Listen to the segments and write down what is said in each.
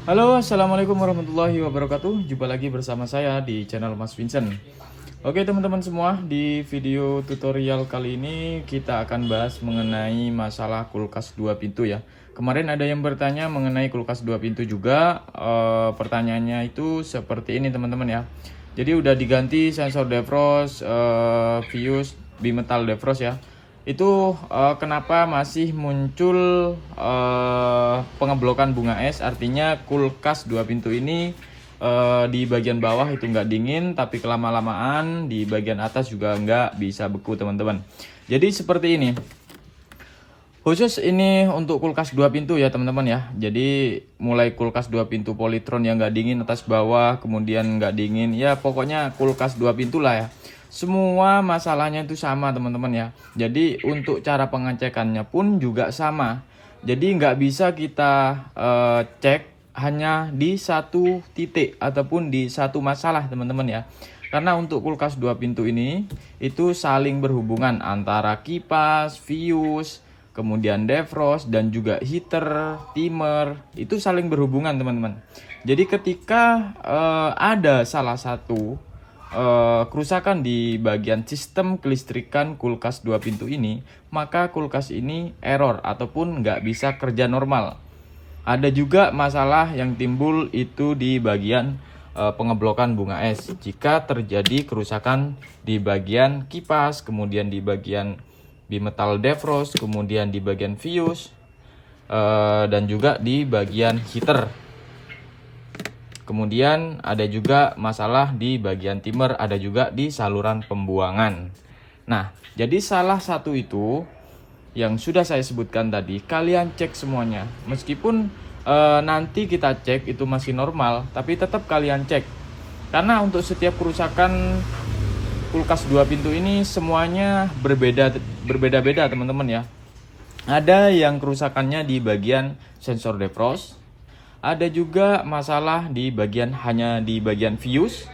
Halo, assalamualaikum warahmatullahi wabarakatuh. Jumpa lagi bersama saya di channel Mas Vincent. Oke teman-teman semua, di video tutorial kali ini kita akan bahas mengenai masalah kulkas dua pintu ya. Kemarin ada yang bertanya mengenai kulkas dua pintu juga. Pertanyaannya itu seperti ini teman-teman ya. Jadi udah diganti sensor defrost, fuse, bimetal defrost ya. Itu kenapa masih muncul pengeblokan bunga es, artinya kulkas dua pintu ini di bagian bawah itu nggak dingin, tapi kelama-lamaan di bagian atas juga nggak bisa beku teman-teman. Jadi seperti ini, khusus ini untuk kulkas dua pintu ya teman-teman ya. Jadi mulai kulkas dua pintu Polytron yang nggak dingin atas bawah, kemudian nggak dingin, ya pokoknya kulkas dua pintu lah ya. Semua masalahnya itu sama teman-teman ya. Jadi untuk cara pengecekannya pun juga sama. Jadi nggak bisa kita cek hanya di satu titik ataupun di satu masalah teman-teman ya. Karena untuk kulkas dua pintu ini itu saling berhubungan antara kipas, fuse, kemudian defrost dan juga heater, timer, itu saling berhubungan teman-teman. Jadi ketika ada salah satu kerusakan di bagian sistem kelistrikan kulkas dua pintu ini, maka kulkas ini error ataupun nggak bisa kerja normal. Ada juga masalah yang timbul itu di bagian pengeblokan bunga es. Jika terjadi kerusakan di bagian kipas, kemudian di bagian bimetal defrost, kemudian di bagian fuse, dan juga di bagian heater. Kemudian ada juga masalah di bagian timer, ada juga di saluran pembuangan. Nah, jadi salah satu itu yang sudah saya sebutkan tadi, kalian cek semuanya. Meskipun nanti kita cek itu masih normal, tapi tetap kalian cek. Karena untuk setiap kerusakan kulkas dua pintu ini semuanya berbeda-beda teman-teman ya. Ada yang kerusakannya di bagian sensor defrost, ada juga masalah hanya di bagian fuse,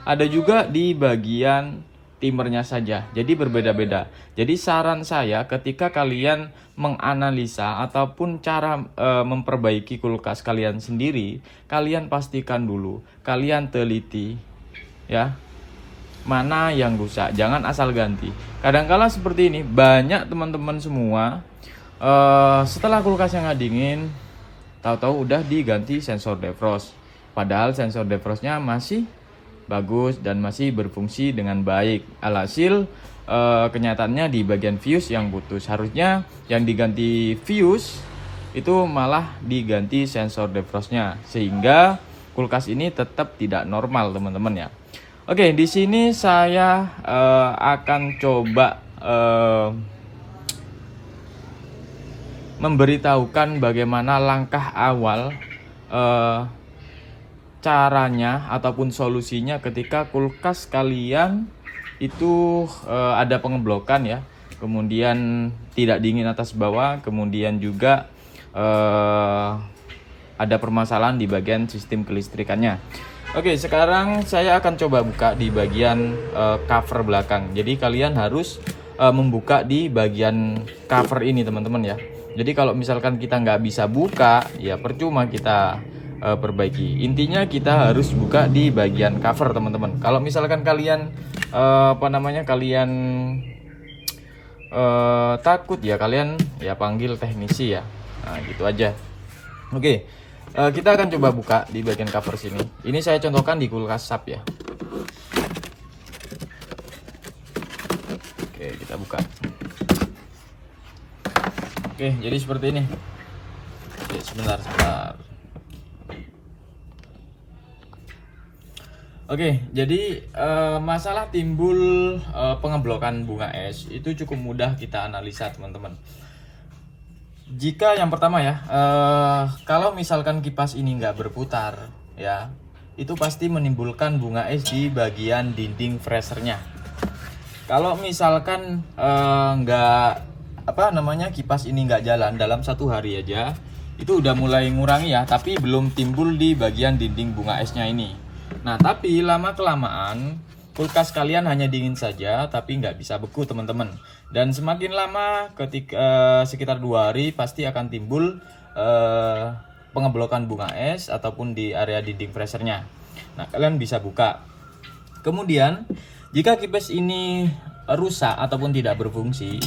ada juga di bagian timernya saja. Jadi berbeda-beda. Jadi saran saya ketika kalian menganalisa ataupun cara memperbaiki kulkas kalian sendiri, kalian pastikan dulu, kalian teliti ya, mana yang rusak, jangan asal ganti. Kadangkala seperti ini, banyak teman-teman semua setelah kulkasnya nggak dingin, tahu-tahu udah diganti sensor defrost. Padahal sensor defrostnya masih bagus dan masih berfungsi dengan baik. Alhasil kenyataannya di bagian fuse yang putus. Harusnya yang diganti fuse itu malah diganti sensor defrostnya, sehingga kulkas ini tetap tidak normal teman-teman ya. Oke, di sini saya akan coba memberitahukan bagaimana langkah awal caranya ataupun solusinya ketika kulkas kalian itu ada pengeblokan ya, kemudian tidak dingin atas bawah, kemudian juga ada permasalahan di bagian sistem kelistrikannya. Oke, sekarang saya akan coba buka di bagian cover belakang. Jadi kalian harus membuka di bagian cover ini teman-teman ya. Jadi kalau misalkan kita nggak bisa buka, ya percuma kita perbaiki. Intinya kita harus buka di bagian cover teman-teman. Kalau misalkan kalian kalian takut ya, kalian ya panggil teknisi ya. Nah gitu aja. Oke, kita akan coba buka di bagian cover sini. Ini saya contohkan di kulkas SAP ya. Oke, kita buka. Oke, jadi seperti ini. Oke, sebentar. Oke, jadi masalah timbul pengeblokan bunga es itu cukup mudah kita analisa teman-teman. Jika yang pertama ya, kalau misalkan kipas ini nggak berputar ya, itu pasti menimbulkan bunga es di bagian dinding freezernya. Kalau misalkan kipas ini nggak jalan dalam satu hari aja, itu udah mulai ngurangi ya, tapi belum timbul di bagian dinding bunga esnya ini. Nah tapi lama kelamaan kulkas kalian hanya dingin saja tapi nggak bisa beku teman-teman. Dan semakin lama ketika sekitar 2 hari pasti akan timbul pengeblokan bunga es ataupun di area dinding freezernya. Nah, kalian bisa buka. Kemudian jika kipas ini rusak ataupun tidak berfungsi,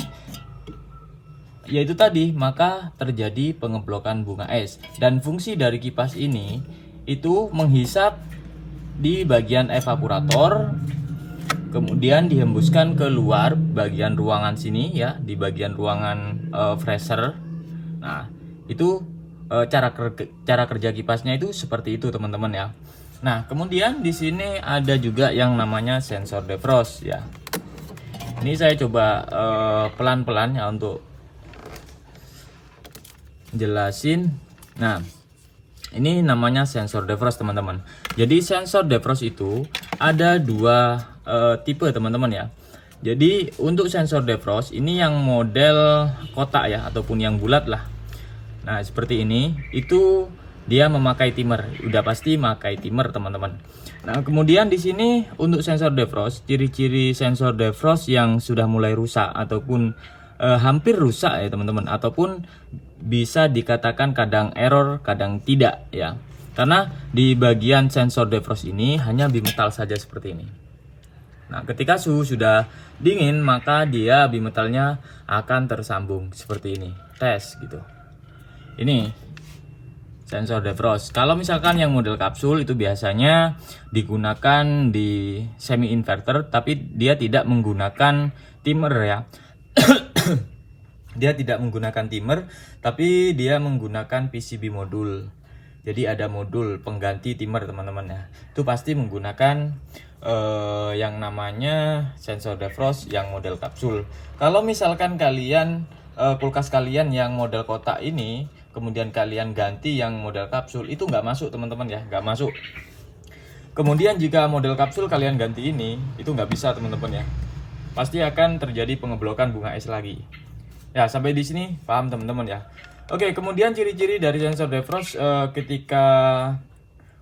yaitu tadi, maka terjadi pengeblokan bunga es. Dan fungsi dari kipas ini itu menghisap di bagian evaporator, kemudian dihembuskan ke luar bagian ruangan sini ya, di bagian ruangan freezer. Nah, itu cara kerja kipasnya itu seperti itu teman-teman ya. Nah, kemudian di sini ada juga yang namanya sensor defrost ya. Ini saya coba pelan-pelan ya untuk jelasin. Nah, ini namanya sensor defrost teman-teman. Jadi sensor defrost itu ada dua tipe teman-teman ya. Jadi untuk sensor defrost ini yang model kotak ya, ataupun yang bulat lah. Nah, seperti ini, itu dia memakai timer, udah pasti memakai timer teman-teman. Nah, kemudian di sini untuk sensor defrost, ciri-ciri sensor defrost yang sudah mulai rusak ataupun hampir rusak ya teman-teman, ataupun bisa dikatakan kadang error, kadang tidak ya. Karena di bagian sensor defrost ini hanya bimetal saja seperti ini. Nah, ketika suhu sudah dingin, maka dia bimetalnya akan tersambung seperti ini. Tes gitu. Ini sensor defrost. Kalau misalkan yang model kapsul itu biasanya digunakan di semi inverter, tapi dia tidak menggunakan timer ya. Dia tidak menggunakan timer, tapi dia menggunakan PCB modul. Jadi ada modul pengganti timer teman-teman ya. Itu pasti menggunakan yang namanya sensor defrost yang model kapsul. Kalau misalkan kalian kulkas kalian yang model kotak ini, kemudian kalian ganti yang model kapsul, itu nggak masuk teman-teman ya, nggak masuk. Kemudian jika model kapsul kalian ganti ini, itu nggak bisa teman-teman ya. Pasti akan terjadi pengeblokan bunga es lagi. Ya, sampai di sini paham teman-teman ya. Oke, kemudian ciri-ciri dari sensor defrost ketika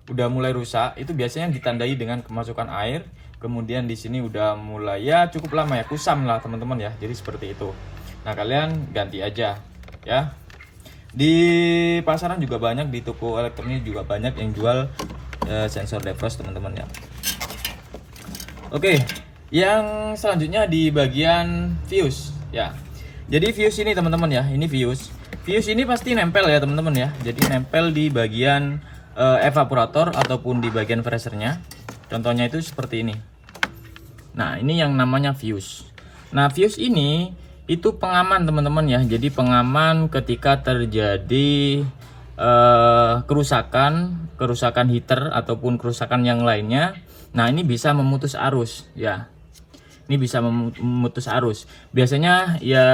udah mulai rusak itu biasanya ditandai dengan kemasukan air. Kemudian di sini udah mulai ya cukup lama ya, kusam lah teman-teman ya. Jadi seperti itu. Nah, kalian ganti aja ya. Di pasaran juga banyak, di toko elektronik juga banyak yang jual sensor defrost teman-teman ya. Oke, yang selanjutnya di bagian fuse ya. Jadi fuse ini teman-teman ya, ini fuse. Fuse ini pasti nempel ya teman-teman ya. Jadi nempel di bagian evaporator ataupun di bagian freezernya. Contohnya itu seperti ini. Nah, ini yang namanya fuse. Nah, fuse ini itu pengaman teman-teman ya. Jadi pengaman ketika terjadi kerusakan heater ataupun kerusakan yang lainnya. Nah, ini bisa memutus arus ya. Ini bisa memutus arus. Biasanya ya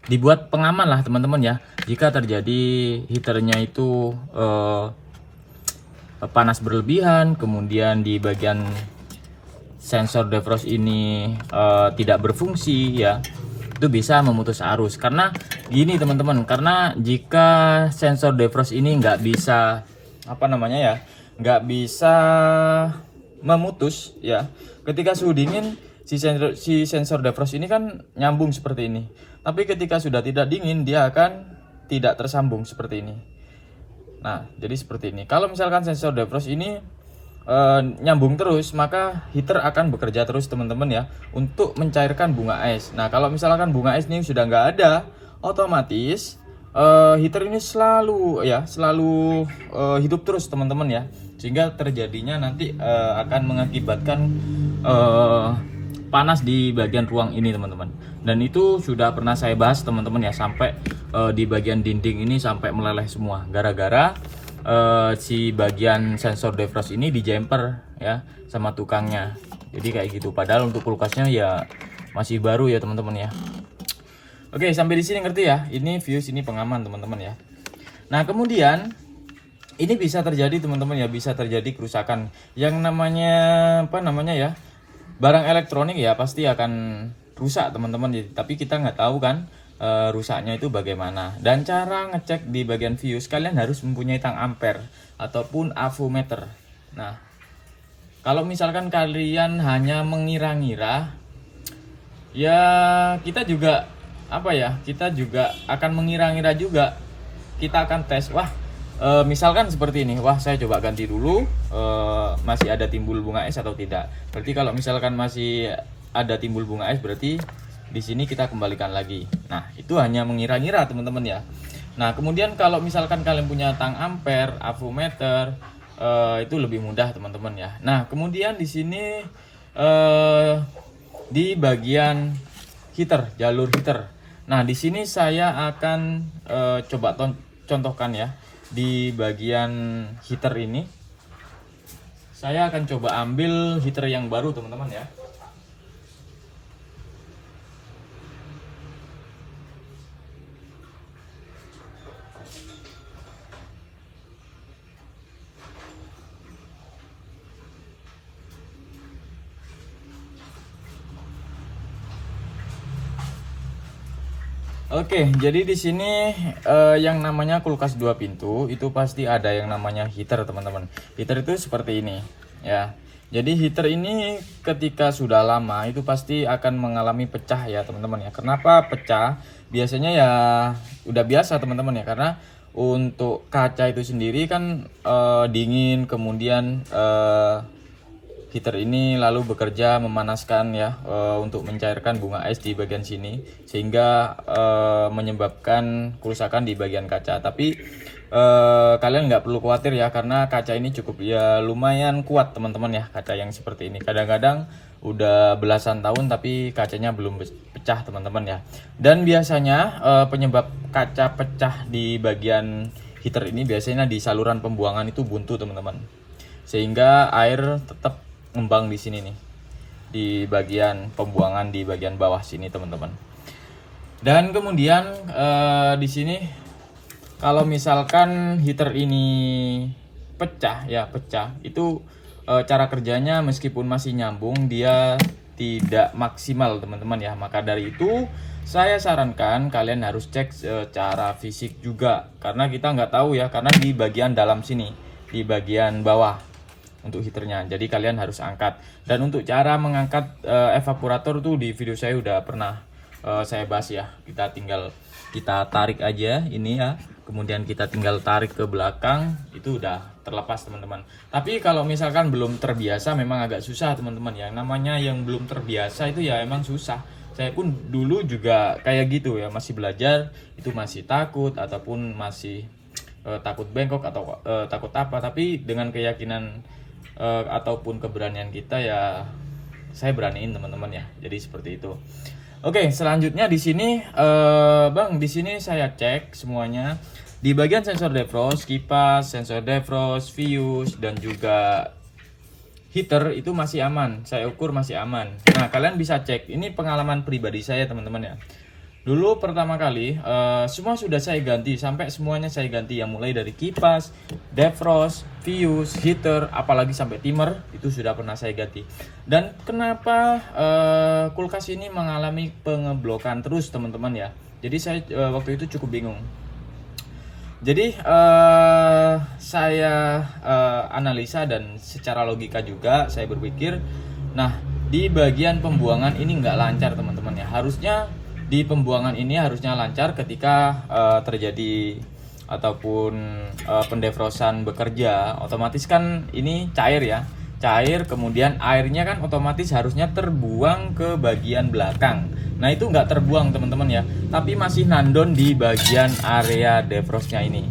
dibuat pengaman lah teman-teman ya. Jika terjadi heaternya itu panas berlebihan, kemudian di bagian sensor defrost ini tidak berfungsi ya, itu bisa memutus arus. Karena gini teman-teman, karena jika sensor defrost ini nggak bisa nggak bisa memutus ya, ketika suhu dingin si sensor defrost ini kan nyambung seperti ini. Tapi ketika sudah tidak dingin, dia akan tidak tersambung seperti ini. Nah, jadi seperti ini. Kalau misalkan sensor defrost ini nyambung terus, maka heater akan bekerja terus teman-teman ya, untuk mencairkan bunga es. Nah, kalau misalkan bunga es ini sudah nggak ada, otomatis heater ini selalu hidup terus teman-teman ya, sehingga terjadinya nanti akan mengakibatkan panas di bagian ruang ini teman-teman. Dan itu sudah pernah saya bahas teman-teman ya, sampai di bagian dinding ini sampai meleleh semua gara-gara si bagian sensor defrost ini dijemper ya sama tukangnya. Jadi kayak gitu, padahal untuk kulkasnya ya masih baru ya teman-teman ya. Oke, sampai di sini ngerti ya. Ini fuse, ini pengaman teman-teman ya. Nah, kemudian ini bisa terjadi teman-teman ya, bisa terjadi kerusakan yang namanya barang elektronik ya, pasti akan rusak teman-teman. Tapi kita nggak tahu kan rusaknya itu bagaimana. Dan cara ngecek di bagian fuse, kalian harus mempunyai tang ampere ataupun avometer. Nah, kalau misalkan kalian hanya mengira-ngira, ya kita juga akan mengira-ngira juga. Kita akan tes, wah Misalkan seperti ini, wah saya coba ganti dulu, masih ada timbul bunga es atau tidak. Berarti kalau misalkan masih ada timbul bunga es, berarti di sini kita kembalikan lagi. Nah, itu hanya mengira-ngira teman-teman ya. Nah, kemudian kalau misalkan kalian punya tang ampere, avometer, itu lebih mudah teman-teman ya. Nah, kemudian di sini di bagian heater, jalur heater. Nah, di sini saya akan coba contohkan ya. Di bagian heater ini saya akan coba ambil heater yang baru teman-teman ya. Oke, jadi di sini yang namanya kulkas 2 pintu itu pasti ada yang namanya heater, teman-teman. Heater itu seperti ini, ya. Jadi heater ini ketika sudah lama itu pasti akan mengalami pecah ya, teman-teman ya. Kenapa pecah? Biasanya ya udah biasa, teman-teman ya, karena untuk kaca itu sendiri kan dingin, kemudian heater ini lalu bekerja memanaskan ya untuk mencairkan bunga es di bagian sini sehingga menyebabkan kerusakan di bagian kaca. Tapi kalian nggak perlu khawatir ya, karena kaca ini cukup ya lumayan kuat teman-teman ya, kaca yang seperti ini. Kadang-kadang udah belasan tahun tapi kacanya belum pecah teman-teman ya. Dan biasanya penyebab kaca pecah di bagian heater ini biasanya di saluran pembuangan itu buntu teman-teman, sehingga air tetap ngembang di sini nih, di bagian pembuangan di bagian bawah sini teman-teman. Dan kemudian di sini kalau misalkan heater ini pecah ya, pecah itu cara kerjanya meskipun masih nyambung dia tidak maksimal teman-teman ya. Maka dari itu saya sarankan kalian harus cek secara fisik juga, karena kita nggak tahu ya, karena di bagian dalam sini, di bagian bawah untuk heaternya. Jadi kalian harus angkat. Dan untuk cara mengangkat evaporator tuh di video saya udah pernah saya bahas ya. Kita tarik aja ini ya. Kemudian kita tinggal tarik ke belakang, itu udah terlepas teman-teman. Tapi kalau misalkan belum terbiasa memang agak susah teman-teman. Yang namanya yang belum terbiasa itu ya emang susah. Saya pun dulu juga kayak gitu ya, masih belajar itu masih takut ataupun masih takut bengkok atau takut apa. Tapi dengan keyakinan ataupun keberanian kita ya, saya beraniin teman-teman ya. Jadi seperti itu. Oke, selanjutnya di sini Bang, di sini saya cek semuanya. Di bagian sensor defrost, kipas, sensor defrost, fuse dan juga heater itu masih aman. Saya ukur masih aman. Nah, kalian bisa cek. Ini pengalaman pribadi saya teman-teman ya. Dulu pertama kali semua sudah saya ganti, sampai semuanya saya ganti, yang mulai dari kipas, defrost, fuse, heater, apalagi sampai timer itu sudah pernah saya ganti. Dan kenapa kulkas ini mengalami pengeblokan terus teman-teman ya? Jadi saya waktu itu cukup bingung. Jadi saya analisa dan secara logika juga saya berpikir, nah di bagian pembuangan ini nggak lancar teman-teman ya. Harusnya di pembuangan ini harusnya lancar ketika terjadi ataupun pendefrosan bekerja, otomatis kan ini cair ya, cair, kemudian airnya kan otomatis harusnya terbuang ke bagian belakang. Nah itu nggak terbuang teman-teman ya, tapi masih nandon di bagian area defrostnya ini,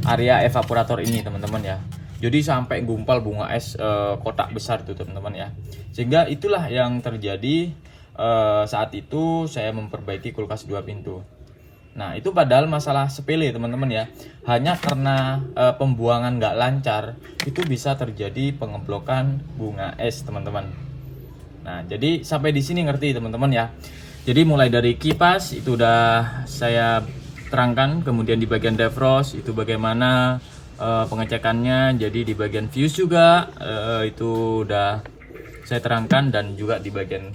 area evaporator ini teman-teman ya. Jadi sampai gumpal bunga es kotak besar tuh teman-teman ya. Sehingga itulah yang terjadi saat itu saya memperbaiki kulkas 2 pintu. Nah itu padahal masalah sepele teman-teman ya, hanya karena pembuangan nggak lancar itu bisa terjadi pengeblokan bunga es teman-teman. Nah jadi sampai di sini ngerti teman-teman ya. Jadi mulai dari kipas itu udah saya terangkan, kemudian di bagian defrost itu bagaimana pengecekannya. Jadi di bagian fuse juga itu udah saya terangkan, dan juga di bagian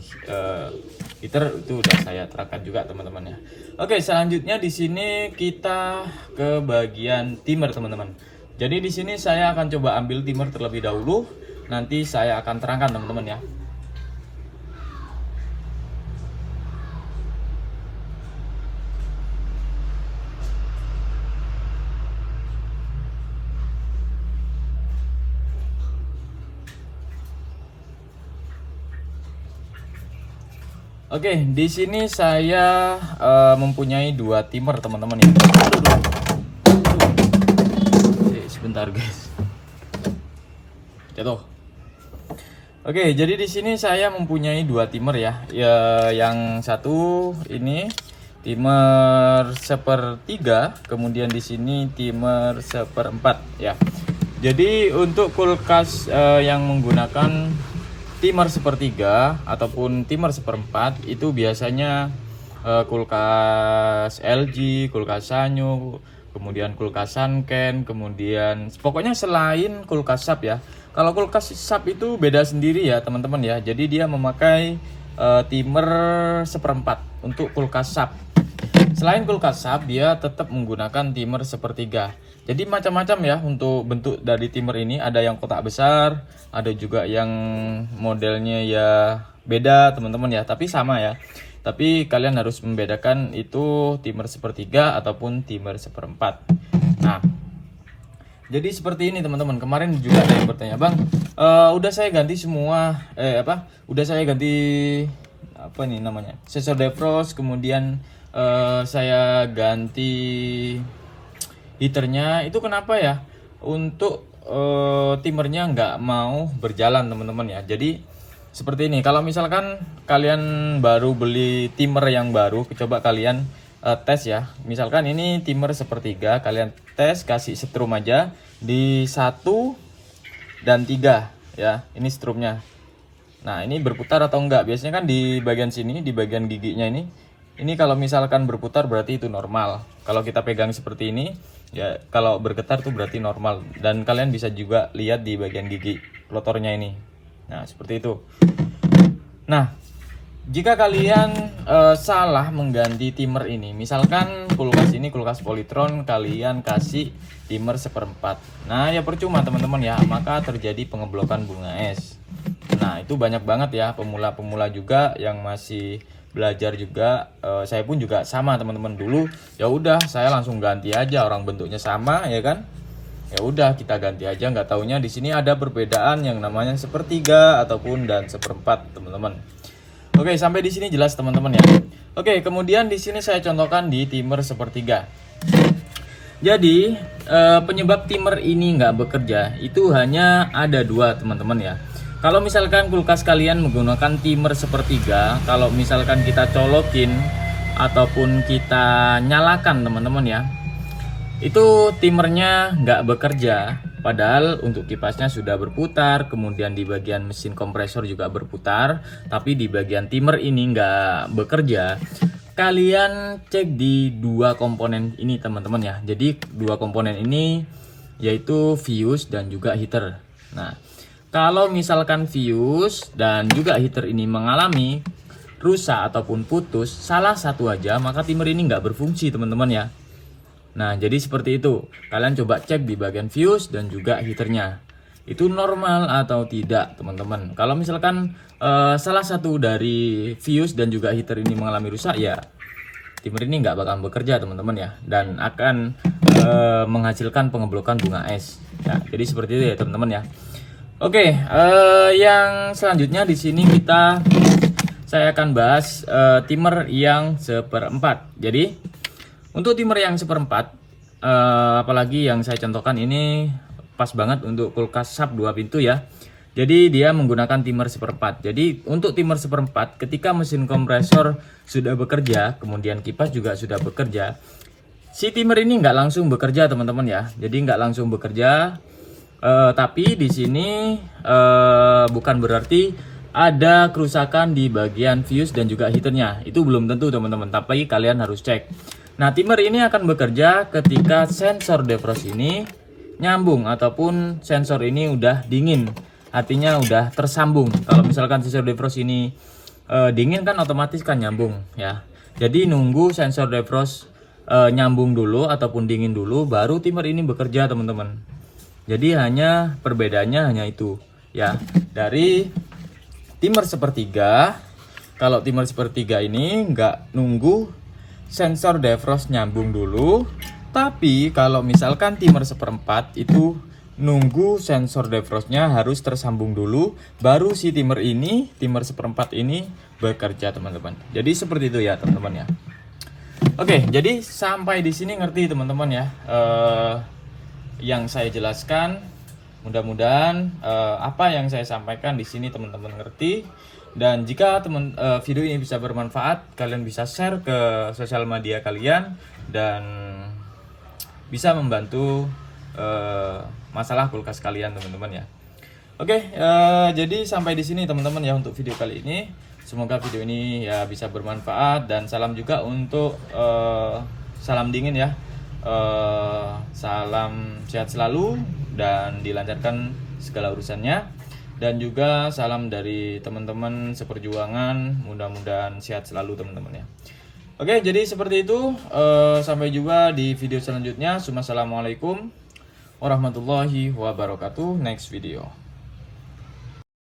heater itu udah saya terangkan juga teman-teman ya. Oke, selanjutnya di sini kita ke bagian timer teman-teman. Jadi di sini saya akan coba ambil timer terlebih dahulu, nanti saya akan terangkan teman-teman ya. Oke, di sini saya mempunyai 2 timer teman-teman ya. Oke, sebentar guys. Jatuh. Oke, jadi di sini saya mempunyai 2 timer ya. Yang satu ini timer 1/3, kemudian di sini timer 1/4 ya. Jadi untuk kulkas yang menggunakan timer 1/3 ataupun timer 1/4 itu biasanya kulkas LG, kulkas Sanyo, kemudian kulkas Sanken, kemudian pokoknya selain kulkas SAP ya. Kalau kulkas SAP itu beda sendiri ya teman-teman ya. Jadi dia memakai timer 1/4 untuk kulkas SAP. Selain kulkas SAP dia tetap menggunakan timer 1/3. Jadi macam-macam ya untuk bentuk dari timer ini. Ada yang kotak besar, ada juga yang modelnya ya beda teman-teman ya, tapi sama ya. Tapi kalian harus membedakan itu timer 1/3 ataupun timer 1/4. Nah, jadi seperti ini teman-teman. Kemarin juga ada yang bertanya, "Bang, udah saya ganti semua Udah saya ganti apa nih namanya? Sensor defrost, kemudian saya ganti heaternya. Itu kenapa ya? Untuk timernya nggak mau berjalan teman-teman ya." Jadi seperti ini. Kalau misalkan kalian baru beli timer yang baru, coba kalian tes ya. Misalkan ini timer 1/3, kalian tes kasih setrum aja di 1 dan 3 ya. Ini strumnya. Nah, ini berputar atau enggak? Biasanya kan di bagian sini, di bagian giginya ini kalau misalkan berputar berarti itu normal. Kalau kita pegang seperti ini ya, kalau bergetar tuh berarti normal. Dan kalian bisa juga lihat di bagian gigi rotornya ini. Nah, seperti itu. Nah, jika kalian salah mengganti timer ini, misalkan kulkas ini kulkas Polytron, kalian kasih timer 1/4. Nah, ya percuma teman-teman ya, maka terjadi pengeblokan bunga es. Nah, itu banyak banget ya pemula-pemula juga yang masih belajar juga. Saya pun juga sama teman-teman. Dulu ya udah saya langsung ganti aja, orang bentuknya sama ya kan. Ya udah kita ganti aja, nggak taunya di sini ada perbedaan yang namanya 1/3 ataupun dan 1/4 teman-teman. Oke, sampai di sini jelas teman-teman ya. Oke, kemudian di sini saya contohkan di timer 1/3. Jadi penyebab timer ini nggak bekerja itu hanya ada 2 teman-teman ya. Kalau misalkan kulkas kalian menggunakan timer 1/3, kalau misalkan kita colokin ataupun kita nyalakan teman-teman ya, itu timernya nggak bekerja. Padahal untuk kipasnya sudah berputar, kemudian di bagian mesin kompresor juga berputar, tapi di bagian timer ini nggak bekerja. Kalian cek di 2 komponen ini teman-teman ya. Jadi 2 komponen ini yaitu fuse dan juga heater. Nah, kalau misalkan fuse dan juga heater ini mengalami rusak ataupun putus salah satu aja, maka timer ini nggak berfungsi teman-teman ya. Nah, jadi seperti itu. Kalian coba cek di bagian fuse dan juga heaternya. Itu normal atau tidak, teman-teman. Kalau misalkan salah satu dari fuse dan juga heater ini mengalami rusak, ya timer ini nggak bakal bekerja, teman-teman ya. Dan akan menghasilkan pengeblokan bunga es. Ya, jadi seperti itu ya, teman-teman ya. Oke, yang selanjutnya di sini saya akan bahas timer yang 1/4. Jadi untuk timer yang 1/4, apalagi yang saya contohkan ini pas banget untuk kulkas SAP 2 pintu ya. Jadi dia menggunakan timer 1/4. Jadi untuk timer 1/4, ketika mesin kompresor sudah bekerja, kemudian kipas juga sudah bekerja, si timer ini nggak langsung bekerja teman-teman ya. Jadi nggak langsung bekerja, tapi di sini bukan berarti ada kerusakan di bagian fuse dan juga heaternya. Itu belum tentu teman-teman, tapi kalian harus cek. Nah, timer ini akan bekerja ketika sensor defrost ini nyambung ataupun sensor ini udah dingin. Artinya udah tersambung. Kalau misalkan sensor defrost ini dingin kan otomatis kan nyambung ya. Jadi nunggu sensor defrost nyambung dulu ataupun dingin dulu baru timer ini bekerja teman-teman. Jadi hanya perbedaannya hanya itu ya. Dari timer 1/3, kalau timer 1/3 ini nggak nunggu sensor defrost nyambung dulu. Tapi kalau misalkan timer 1/4 itu nunggu sensor defrostnya harus tersambung dulu, baru si timer ini, timer seperempat ini bekerja teman-teman. Jadi seperti itu ya teman-teman ya. Oke, jadi sampai di sini ngerti teman-teman ya. Yang saya jelaskan, mudah-mudahan apa yang saya sampaikan di sini teman-teman ngerti. Dan jika video ini bisa bermanfaat, kalian bisa share ke sosial media kalian dan bisa membantu masalah kulkas kalian teman-teman ya. Oke, jadi sampai di sini teman-teman ya untuk video kali ini. Semoga video ini ya bisa bermanfaat dan salam juga untuk salam dingin ya. Salam sehat selalu dan dilancarkan segala urusannya. Dan juga salam dari teman-teman seperjuangan, mudah-mudahan sehat selalu teman-teman ya. Oke, jadi seperti itu. Sampai jumpa di video selanjutnya. Assalamualaikum warahmatullahi wabarakatuh. Next video.